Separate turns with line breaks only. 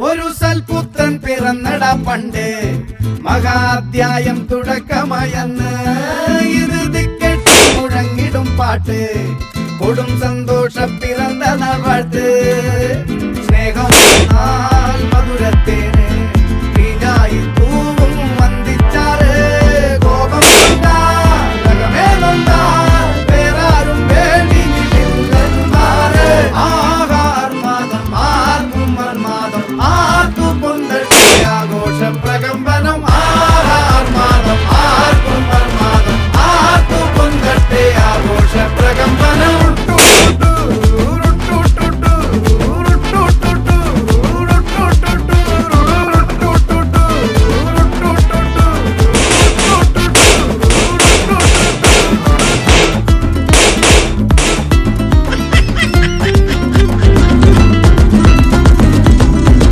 ഒരു സൽപുത്രൻ പിറന്നട പണ്ട് മഹാധ്യായം തുടക്കമയന്ന് ഇത് ദിക്കെട്ട് മുഴങ്ങിടും പാട്ട് കൊടും സന്തോഷ പിറന്ന നാൾ വാഴ്ത്ത് സ്നേഹം മധുരത്തേന് തീഞ്ഞായി തൂവും വന്ദിച്ചാറ് കോപം വേറാരും വേണ്ടി ആഹാർ മാതം ആർക്കും മാതം